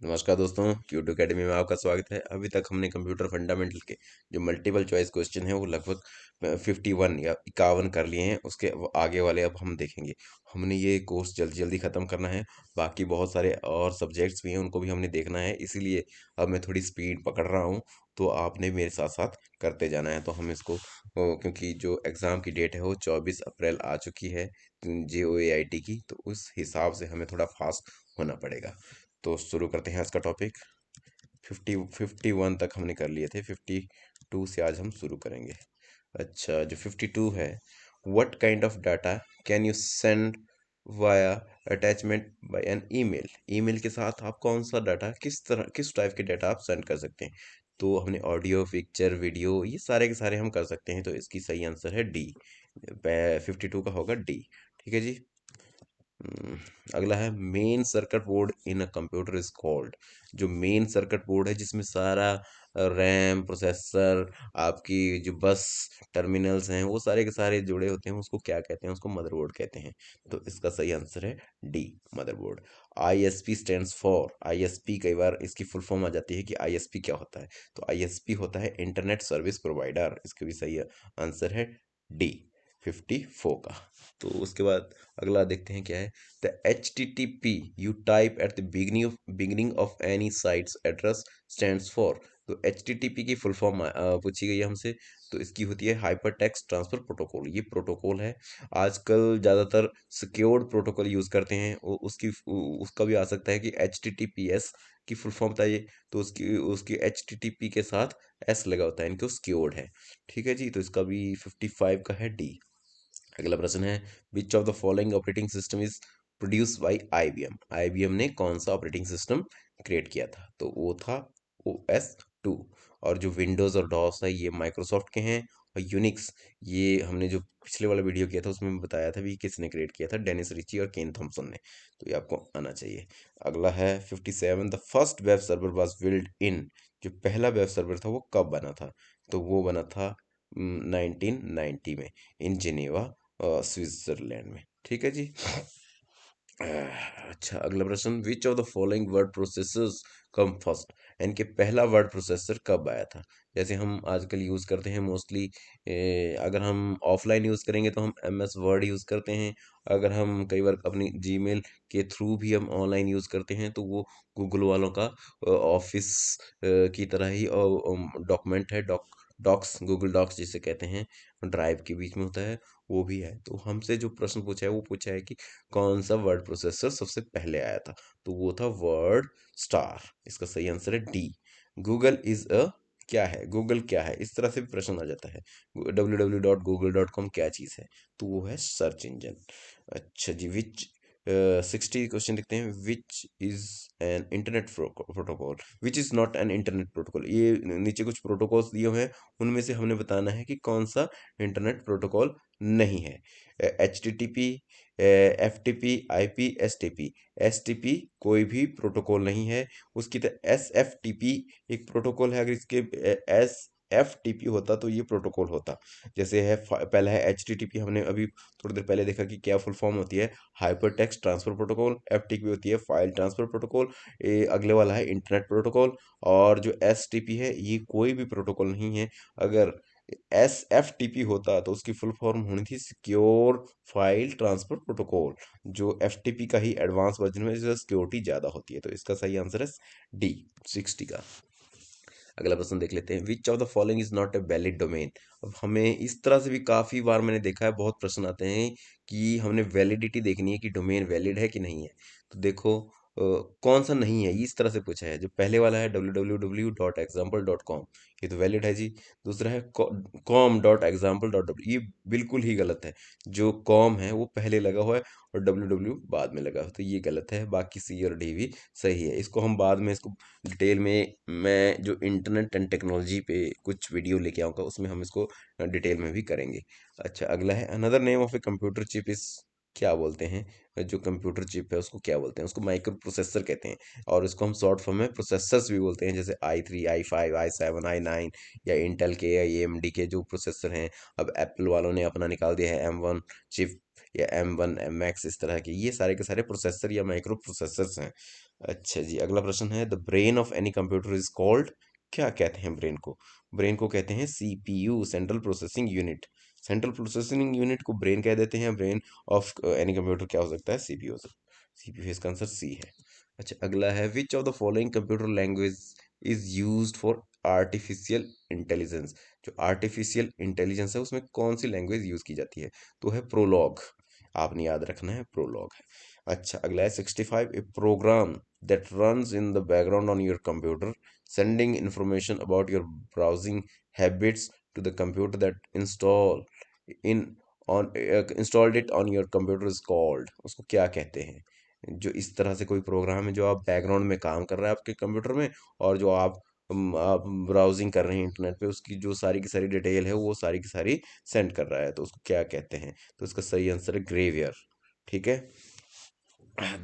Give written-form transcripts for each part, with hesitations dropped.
नमस्कार दोस्तों, cute academy में आपका स्वागत है। अभी तक हमने कंप्यूटर फंडामेंटल के जो मल्टीपल चॉइस क्वेश्चन है वो लगभग 51 या 51 कर लिए हैं। उसके वो आगे वाले अब हम देखेंगे। हमने ये कोर्स जल्दी जल्दी ख़त्म करना है। बाकी बहुत सारे और सब्जेक्ट्स भी हैं, उनको भी हमने देखना है, इसीलिए अब मैं थोड़ी स्पीड पकड़ रहा हूँ। तो आपने मेरे साथ साथ करते जाना है। तो हम इसको क्योंकि जो एग्ज़ाम की डेट है वो 24 अप्रैल आ चुकी है JOAIT की, तो उस हिसाब से हमें थोड़ा फास्ट होना पड़ेगा। तो शुरू करते हैं आज का टॉपिक। 51 तक हमने कर लिए थे, 52 से आज हम शुरू करेंगे। अच्छा, जो 52 है, what kind of data can you send via attachment by an email. Email के साथ आप कौन सा डाटा, किस टाइप के डाटा आप सेंड कर सकते हैं। तो हमने ऑडियो, पिक्चर, वीडियो, ये सारे के सारे हम कर सकते हैं। तो इसकी सही आंसर है डी। 52 का होगा डी। ठीक है जी। हम्म, अगला है main circuit board in a computer is called. जो मेन सर्किट बोर्ड है जिसमें सारा रैम, प्रोसेसर, आपकी जो बस टर्मिनल्स हैं वो सारे के सारे जुड़े होते हैं, उसको क्या कहते हैं? उसको मदरबोर्ड कहते हैं। तो इसका सही आंसर है D, motherboard. ISP stands for, ISP कई बार इसकी फुल फॉर्म आ जाती है कि ISP क्या होता है। तो ISP होता है इंटरनेट सर्विस प्रोवाइडर। इसका भी सही आंसर है डी, 54 का। तो उसके बाद अगला देखते हैं क्या है। The HTTP you type at the beginning of any site's address stands for। तो HTTP की फुल फॉर्म पूछी गई है हमसे। तो इसकी होती है हाइपर टेक्स्ट ट्रांसफर प्रोटोकॉल। ये प्रोटोकॉल है, आजकल ज़्यादातर सिक्योर्ड प्रोटोकॉल यूज़ करते हैं। उसका भी आ सकता है कि HTTPS की फुल फॉर्म बताइए। तो उसकी उसकी HTTP के साथ S लगा होता है, इनके सिक्योर्ड है। ठीक है जी। तो इसका भी 55 का है डी। अगला प्रश्न है, which of the following operating system is produce by IBM। IBM ने कौन सा ऑपरेटिंग सिस्टम क्रिएट किया था? तो वो था OS 2। और जो विंडोज़ और डॉस है ये माइक्रोसॉफ्ट के हैं। और यूनिक्स, ये हमने जो पिछले वाला वीडियो किया था उसमें बताया था भी किसने क्रिएट किया था, डेनिस रिची और केन थॉमसन ने। तो ये आपको आना चाहिए। अगला है 57, the first web server was build in. जो पहला वेब सर्वर था वो कब बना था? तो वो बना था 1990 में, इन जिनेवा, स्विट्जरलैंड में। ठीक है जी। अच्छा, अगला प्रश्न, which of the following word processors come first. इनके पहला वर्ड प्रोसेसर कब आया था? जैसे हम आजकल यूज़ करते हैं मोस्टली, अगर हम ऑफलाइन यूज़ करेंगे तो हम MS वर्ड यूज़ करते हैं। अगर हम कई बार अपनी जीमेल के थ्रू भी हम ऑनलाइन यूज़ करते हैं तो वो गूगल वालों का ऑफिस की तरह ही डॉक्यूमेंट है, डॉक्स, गूगल डॉक्स जिसे कहते हैं, ड्राइव के बीच में होता है, वो भी है। तो हमसे जो प्रश्न पूछा है वो पूछा है कि कौन सा वर्ड प्रोसेसर सबसे पहले आया था? तो वो था वर्ड स्टार। इसका सही आंसर है डी। गूगल इज अ, क्या है गूगल, क्या है, इस तरह से भी प्रश्न आ जाता है। www.google.com क्या चीज़ है? तो वो है सर्च इंजन। अच्छा जी, विच 60 क्वेश्चन देखते हैं। Which is an internet protocol, which is not an internet protocol. ये नीचे कुछ प्रोटोकॉल्स दिए हुए हैं, उनमें से हमने बताना है कि कौन सा इंटरनेट प्रोटोकॉल नहीं है। HTTP, FTP, IP, STP। STP कोई भी प्रोटोकॉल नहीं है। उसकी तरह SFTP एक प्रोटोकॉल है। अगर इसके SFTP होता तो ये प्रोटोकॉल होता। जैसे है पहला है HTTP, हमने अभी थोड़ी देर पहले देखा कि क्या फुल फॉर्म होती है, hyper text transfer protocol. FTP होती है फाइल ट्रांसफर प्रोटोकॉल। ये अगले वाला है इंटरनेट प्रोटोकॉल। और जो STP है ये कोई भी प्रोटोकॉल नहीं है। अगर SFTP होता तो उसकी फुल फॉर्म होनी थी सिक्योर फाइल ट्रांसफर प्रोटोकॉल। जो FTP का ही एडवांस वर्जन में जिसमें सिक्योरिटी ज़्यादा होती है। तो इसका सही आंसर है डी, 60 का। अगला प्रश्न देख लेते हैं, which of the following is not a valid domain. अब हमें इस तरह से भी काफ़ी बार मैंने देखा है, बहुत प्रश्न आते हैं कि हमने वैलिडिटी देखनी है कि डोमेन वैलिड है कि नहीं है। तो देखो, कौन सा नहीं है, इस तरह से पूछा है। जो पहले वाला है www.example.com, ये तो वैलिड है जी। दूसरा है com.example.w, ये बिल्कुल ही गलत है। जो कॉम है वो पहले लगा हुआ है और www बाद में लगा हुआ है, तो ये गलत है। बाकी सी और डी भी सही है। इसको हम बाद में इसको डिटेल में, मैं जो इंटरनेट एंड टेक्नोलॉजी पे कुछ वीडियो लेके आऊँगा उसमें हम इसको डिटेल में भी करेंगे। अच्छा, अगला है, another name of a computer chip इस, क्या बोलते हैं? जो कंप्यूटर चिप है उसको क्या बोलते हैं? उसको माइक्रो प्रोसेसर कहते हैं। और इसको हम शॉर्ट फॉर्म में प्रोसेसर्स भी बोलते हैं, जैसे I3, I5, I7, I9, या इंटेल के या AMD के जो प्रोसेसर हैं। अब एप्पल वालों ने अपना निकाल दिया है M1 चिप या M1 MX, इस तरह के ये सारे के सारे प्रोसेसर या माइक्रो प्रोसेसर्स हैं। अच्छा जी, अगला प्रश्न है, the brain of any computer is called, क्या कहते हैं ब्रेन को? ब्रेन को कहते हैं CPU, central processing unit. Central processing unit को ब्रेन कह देते हैं। ब्रेन ऑफ एनी कंप्यूटर क्या हो सकता है? सीपीयू। सीपीयू, इसका आंसर सी है। अच्छा, अगला है, which of the following computer language is used for artificial intelligence? जो आर्टिफिशियल इंटेलिजेंस है उसमें कौन सी लैंग्वेज यूज की जाती है? तो है प्रोलॉग। आपने याद रखना है, प्रोलॉग है। अच्छा, अगला है 65, ए programme that runs in the background on your computer, sending information about your browsing habits to the computer that in installed it on your computer is called, उसको क्या कहते हैं? जो इस तरह से कोई प्रोग्राम है जो आप बैकग्राउंड में काम कर रहा है आपके कंप्यूटर में, और जो आप ब्राउजिंग कर रहे हैं इंटरनेट पे, उसकी जो सारी की सारी डिटेल है वो सारी की सारी सेंड कर रहा है, तो उसको क्या कहते हैं? तो इसका सही आंसर है ग्रेवियर। ठीक है।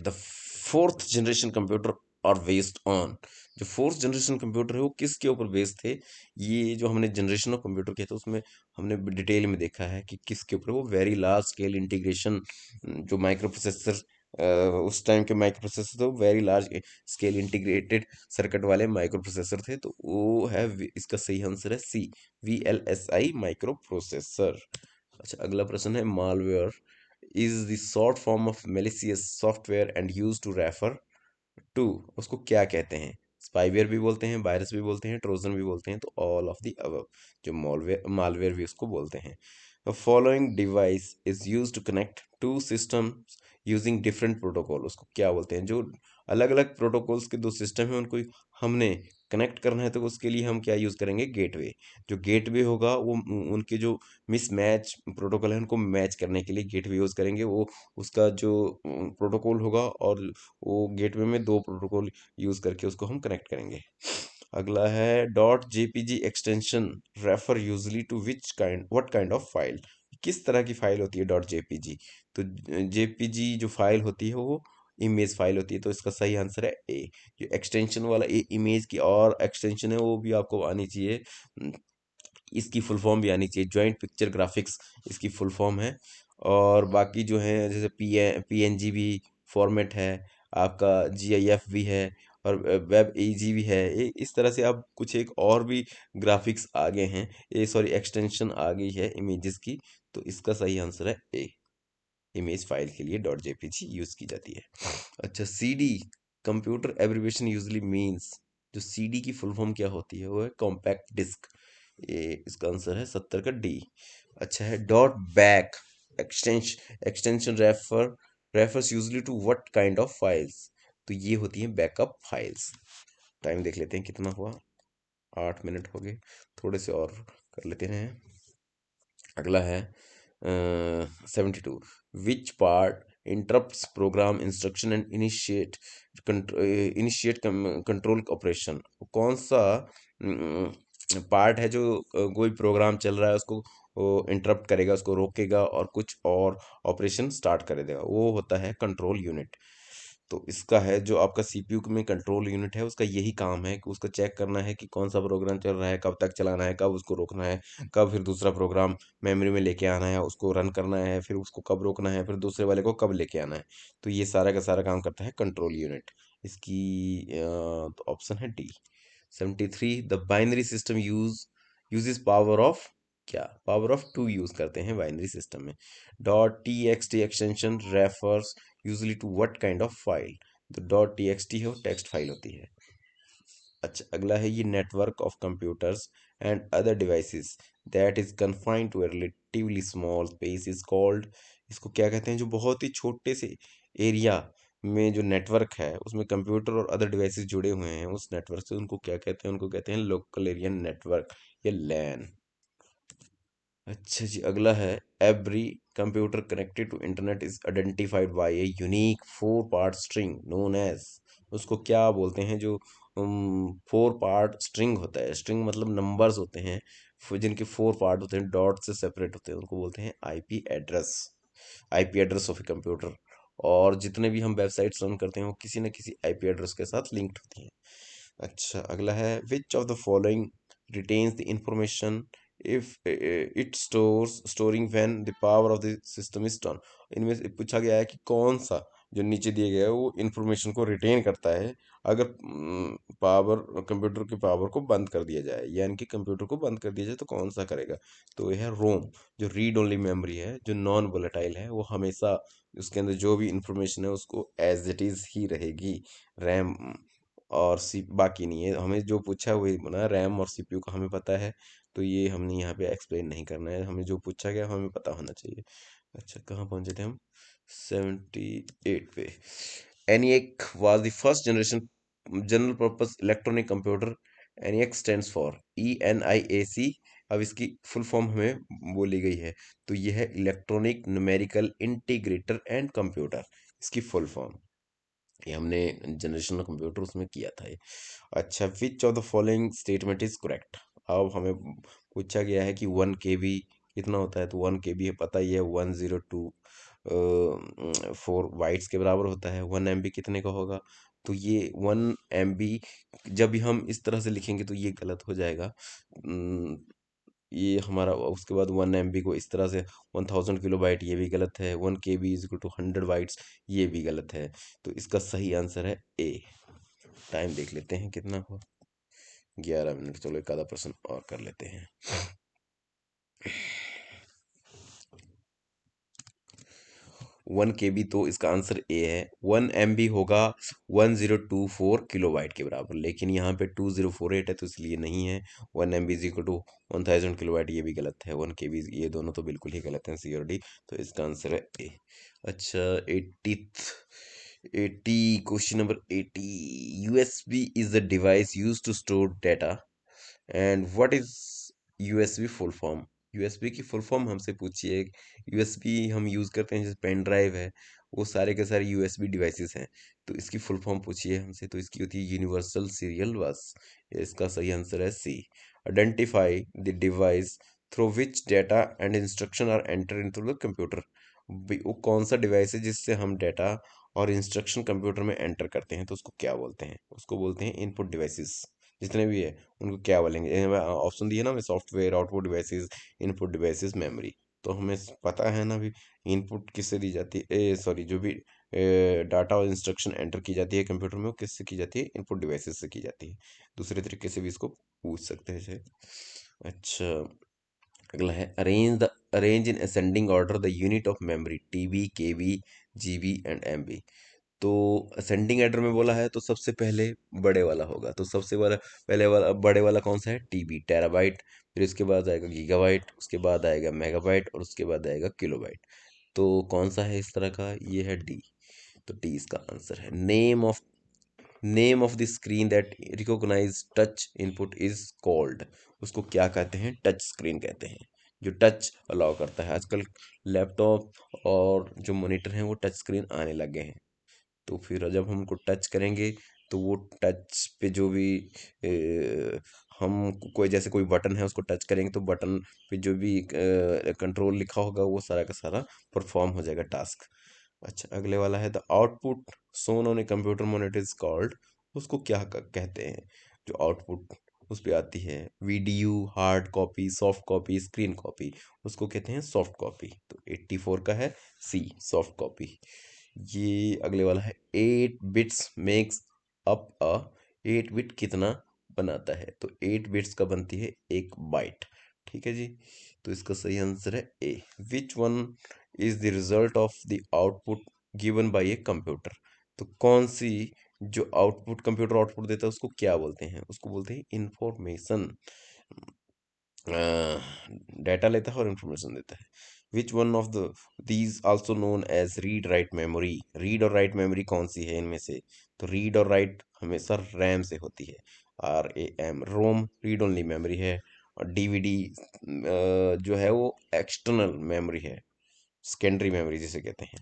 द फोर्थ जनरेशन कंप्यूटर और बेस्ड ऑन, जो फोर्थ जनरेशन कंप्यूटर है वो किसके ऊपर बेस्ड थे? ये जो हमने जनरेशन ऑफ कंप्यूटर किया था उसमें हमने डिटेल में देखा है कि किसके ऊपर, वो वेरी लार्ज स्केल इंटीग्रेशन, जो माइक्रो प्रोसेसर, उस टाइम के माइक्रो प्रोसेसर तो very large scale integrated circuit वाले माइक्रो प्रोसेसर थे, तो वो है इसका सही आंसर है सी, VLSI माइक्रो प्रोसेसर। अच्छा, अगला प्रश्न है, malware is the short form of malicious software and use to refer to, उसको क्या कहते हैं? स्पाईवेयर भी बोलते हैं, वायरस भी बोलते हैं, ट्रोजन भी बोलते हैं, तो ऑल ऑफ द अबव, जो मालवेयर मालवेयर भी उसको बोलते हैं। The following device is use to connect to systems using different protocol, उसको क्या बोलते हैं? जो अलग अलग प्रोटोकॉल्स के दो सिस्टम है उनको हमने कनेक्ट करना है, तो उसके लिए हम क्या यूज करेंगे? गेटवे। जो गेटवे होगा वो उनके जो मिसमैच प्रोटोकॉल है उनको मैच करने के लिए गेटवे यूज करेंगे। वो उसका जो प्रोटोकॉल होगा, और वो गेटवे में दो प्रोटोकॉल यूज करके उसको हम कनेक्ट करेंगे। अगला है, dot JPG extension refer usually to which kind what kind of file, किस तरह की फाइल होती है डॉट जेपीजी? तो जेपीजी जो फाइल होती है वो इमेज फाइल होती है, तो इसका सही आंसर है ए। जो एक्सटेंशन वाला ए, इमेज की और एक्सटेंशन है वो भी आपको आनी चाहिए। इसकी फुल फॉर्म भी आनी चाहिए, जॉइंट पिक्चर ग्राफिक्स इसकी फुल फॉर्म है। और बाकी जो है जैसे पीएनजी भी फॉर्मेट है, आपका जीआईएफ भी है, और वेब एजी भी है। इस तरह से आप कुछ एक और भी ग्राफिक्स आगे हैं, ये सॉरी एक्सटेंशन आ गई है इमेजेस की, तो इसका सही आंसर है ए। इमेज फाइल के लिए डॉट जेपीजी यूज की जाती है। अच्छा, CD computer abbreviation usually means, जो सीडी की फुल फॉर्म क्या होती है? वो है कॉम्पैक्ट डिस्क। ये इसका आंसर है 70 का डी। अच्छा है, dot bak extension refers usually to what kind of files? तो ये होती है बैकअप फाइल्स। टाइम देख लेते हैं कितना हुआ, 8 मिनट हो गए, थोड़े से और कर लेते हैं। अगला है 72, which part interrupts programme instruction and initiate control operation? कौन सा पार्ट है जो कोई प्रोग्राम चल रहा है उसको इंटरप्ट करेगा, उसको रोकेगा और कुछ और ऑपरेशन स्टार्ट कर देगा? वो होता है कंट्रोल यूनिट। तो इसका है, जो आपका सीपीयू में कंट्रोल यूनिट है उसका यही काम है कि उसको चेक करना है कि कौन सा प्रोग्राम चल रहा है, कब तक चलाना है, कब उसको रोकना है, कब फिर दूसरा प्रोग्राम मेमोरी में लेके आना है, उसको रन करना है, फिर उसको कब रोकना है, फिर दूसरे वाले को कब लेके आना है। तो ये सारा का सारा काम करता है कंट्रोल यूनिट। इसकी तो ऑप्शन है D. 73, the binary system uses power of, क्या पावर ऑफ टू यूज करते हैं बाइनरी सिस्टम में? Dot T X T extension refers usually to what kind of file? तो डॉट टी एक्स टी है वो टेक्स्ट फाइल होती है। अच्छा, अगला है, ये network of computers and other devices that is confined to a relatively small space is called, इसको क्या कहते हैं? जो बहुत ही छोटे से एरिया में जो नेटवर्क है उसमें कंप्यूटर और अदर डिवाइसेस जुड़े हुए हैं उस नेटवर्क से, उनको क्या कहते हैं? उनको कहते हैं लोकल एरिया नेटवर्क या लैन। अच्छा जी, अगला है, every computer connected to internet is identified by a unique four part string known as, उसको क्या बोलते हैं? जो फोर पार्ट स्ट्रिंग होता है, स्ट्रिंग मतलब नंबर्स होते हैं, जिनके फोर पार्ट होते हैं, डॉट से सेपरेट होते हैं, उनको बोलते हैं IP address. IP address of a computer. और जितने भी हम वेबसाइट्स रन करते हैं वो किसी न किसी आईपी एड्रेस के साथ लिंक्ड होती हैं। अच्छा, अगला है, which of the following retains the information if it storing when the power of the system is turn? इनमें से पूछा गया है कि कौन सा जो नीचे दिए गया है वो इंफॉर्मेशन को रिटेन करता है अगर पावर कंप्यूटर की पावर को बंद कर दिया जाए, यानी कि कंप्यूटर को बंद कर दिया जाए तो कौन सा करेगा। तो यह है रोम, जो रीड ओनली मेमोरी है, जो नॉन वोलेटाइल है, वो हमेशा उसके अंदर जो भी इंफॉर्मेशन है उसको एज इट इज ही रहेगी। रैम और सी बाकी नहीं है, हमें जो पूछा है वही बना। रैम और सीपीयू का हमें पता है, तो ये हमने यहाँ पे एक्सप्लेन नहीं करना है, हमें जो पूछा गया हमें पता होना चाहिए। अच्छा, कहाँ पहुंचे थे हम? 78 पे। ENIAC was the first generation general purpose electronic computer. ENIAC stands for ENIAC। अब इसकी फुल फॉर्म हमें बोली गई है, तो यह है electronic numerical integrator and computer, इसकी फुल फॉर्म। ये हमने जनरेशन कंप्यूटर उसमें किया था ये। अच्छा, which of the following statement is correct. अब हमें पूछा गया है कि 1 KB कितना होता है, तो 1 KB है, पता ही है, 102 4 बाइट्स के बराबर होता है। 1 MB कितने का होगा, तो ये 1 MB जब भी हम इस तरह से लिखेंगे तो ये गलत हो जाएगा। ये हमारा उसके बाद 1 MB को इस तरह से 1000 KB, ये भी गलत है। 1 KB is equal to 100 bytes, ये भी गलत है। तो इसका सही आंसर है ए। टाइम देख लेते हैं कितना हुआ, 11 मिनट। चलो एक आधा प्रश्न और कर लेते हैं। 1 KB, तो इसका आंसर ए है। 1 MB होगा 1024 KB के बराबर, लेकिन यहाँ पे 2048 है तो इसलिए नहीं है। 1 MB is equal to 1000 KB, ये भी गलत है। 1 KB, ये दोनों तो बिल्कुल ही गलत हैं, सी और डी। तो इसका आंसर है ए। अच्छा, 80 question number 80। USB is the device use to store data, and what is USB full form. USB की फुल फॉर्म हमसे पूछिए। यूएसबी हम यूज करते हैं, जैसे पेन ड्राइव है, वो सारे के सारे यूएसबी डिवाइसेस हैं। तो इसकी फुल फॉर्म पूछिए हमसे, तो इसकी होती है यूनिवर्सल सीरियल बस। इसका सही आंसर है C. Identify the device through which data and instruction are enter into the computer. वो कौन सा डिवाइस है जिससे हम डेटा और इंस्ट्रक्शन कंप्यूटर में एंटर करते हैं, तो उसको क्या बोलते हैं? उसको बोलते हैं इनपुट डिवाइसेस। जितने भी है उनको क्या बोलेंगे? ऑप्शन दिए ना हमें, software, output devices, input devices, memory. तो हमें पता है ना भी, इनपुट किससे दी जाती है, सॉरी, जो भी डाटा और इंस्ट्रक्शन एंटर की जाती है कंप्यूटर में, वो किससे की जाती है? इनपुट डिवाइसेस से की जाती है। दूसरे तरीके से भी इसको पूछ सकते हैं इसे। अच्छा, अगला है arrange in ascending order the unit of memory, TB, KB, GB and MB। तो असेंडिंग एडर में बोला है तो सबसे पहले बड़े वाला होगा, तो सबसे बड़ा पहले वाला बड़े वाला कौन सा है? TB, terabyte. फिर उसके बाद आएगा गीगाबाइट, उसके बाद आएगा मेगाबाइट, और उसके बाद आएगा किलोबाइट। तो कौन सा है इस तरह का? ये है डी। तो डी इसका आंसर है। Name of the screen that recognize touch input is called. उसको क्या कहते हैं? टच स्क्रीन कहते हैं, जो टच अलाउ करता है। आजकल लैपटॉप और जो मॉनिटर हैं वो टच स्क्रीन आने लगे हैं। तो फिर जब हम उनको टच करेंगे तो वो टच पे जो भी हम कोई, जैसे कोई बटन है उसको टच करेंगे तो बटन पे जो भी कंट्रोल लिखा होगा वो सारा का सारा परफॉर्म हो जाएगा टास्क। अच्छा, अगले वाला है the output shown on a computer monitor is called. उसको क्या कहते हैं? जो आउटपुट उस पे आती है, video, hard copy, soft copy, screen copy, उसको कहते हैं सॉफ्ट कॉपी। तो 84 का है सी, सॉफ्ट कॉपी। ये अगले वाला है 8 बिट्स मेक्स अप अ। 8 बिट कितना बनाता है? तो 8 बिट्स का बनती है 1 बाइट। ठीक है जी। तो इसका सही आंसर है A. Which one is the result of the output given by a computer. तो कौन सी जो आउटपुट कंप्यूटर आउटपुट देता है उसको क्या बोलते हैं? उसको बोलते हैं इंफॉर्मेशन। डाटा लेता है और इंफॉर्मेशन देता है। Which one of the these also known as read write memory. Read और राइट मेमोरी कौन सी है इनमें से? तो रीड और राइट हमेशा रैम से होती है, RAM। रोम रीड ओनली मेमोरी है, और DVD जो है वो एक्सटर्नल मेमोरी है, सेकेंडरी मेमोरी जिसे कहते हैं।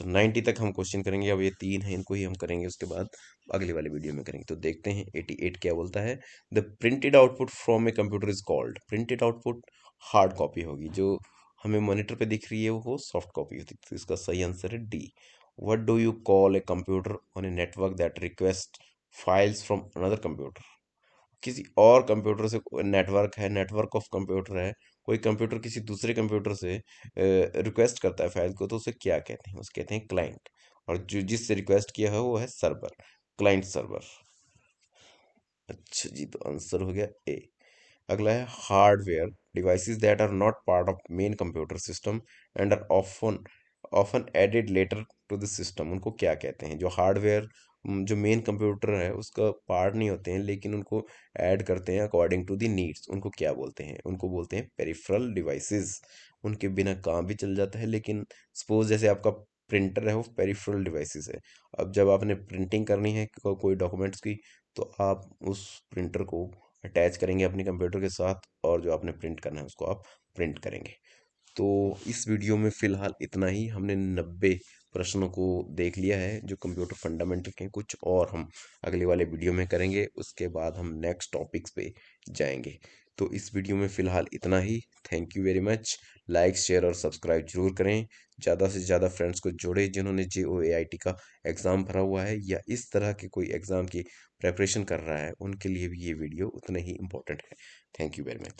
90 तक हम क्वेश्चन करेंगे, अब ये 3 है, इनको ही हम करेंगे, उसके बाद अगली वाली वीडियो में करेंगे। तो देखते हैं 88 क्या बोलता है। The printed output from a computer is called. Printed output hard copy होगी, जो हमें मॉनिटर पे दिख रही है वो सॉफ्ट कॉपी होती है। तो इसका सही आंसर है D. What do you call a computer on a network that request files from another computer. किसी और कंप्यूटर से नेटवर्क है, नेटवर्क ऑफ कंप्यूटर है, कोई कंप्यूटर किसी दूसरे कंप्यूटर से रिक्वेस्ट करता है फाइल को, तो उसे क्या कहते हैं? उसे कहते हैं क्लाइंट। और जो जिससे रिक्वेस्ट किया है वो है सर्वर, क्लाइंट सर्वर। अच्छा जी, तो आंसर हो गया ए। अगला है hardware devices that are not part of main computer system and are often often added later to the system. उनको क्या कहते हैं? जो हार्डवेयर जो मेन कंप्यूटर है उसका पार्ट नहीं होते हैं, लेकिन उनको ऐड करते हैं अकॉर्डिंग टू द नीड्स। उनको क्या बोलते हैं? उनको बोलते हैं पेरिफेरल डिवाइसेस। उनके बिना काम भी चल जाता है, लेकिन सपोज जैसे आपका प्रिंटर है, वो पेरिफेरल डिवाइसेस है। अब जब आपने प्रिंटिंग करनी है कोई डॉक्यूमेंट्स की, तो आप उस प्रिंटर को अटैच करेंगे अपने कंप्यूटर के साथ, और जो आपने प्रिंट करना है उसको आप प्रिंट करेंगे। तो इस वीडियो में फिलहाल इतना ही। हमने 90 प्रश्नों को देख लिया है जो कंप्यूटर फंडामेंटल के हैं। कुछ और हम अगले वाले वीडियो में करेंगे, उसके बाद हम नेक्स्ट टॉपिक्स पे जाएंगे। तो इस वीडियो में फिलहाल इतना ही। Thank you very much. Like share और सब्सक्राइब जरूर करें। ज़्यादा से ज़्यादा फ्रेंड्स को जोड़ें जिन्होंने JOAIT का एग्ज़ाम भरा हुआ है, या इस तरह के कोई एग्ज़ाम की प्रेपरेशन कर रहा है, उनके लिए भी ये वीडियो उतना ही इम्पोर्टेंट है। Thank you very much.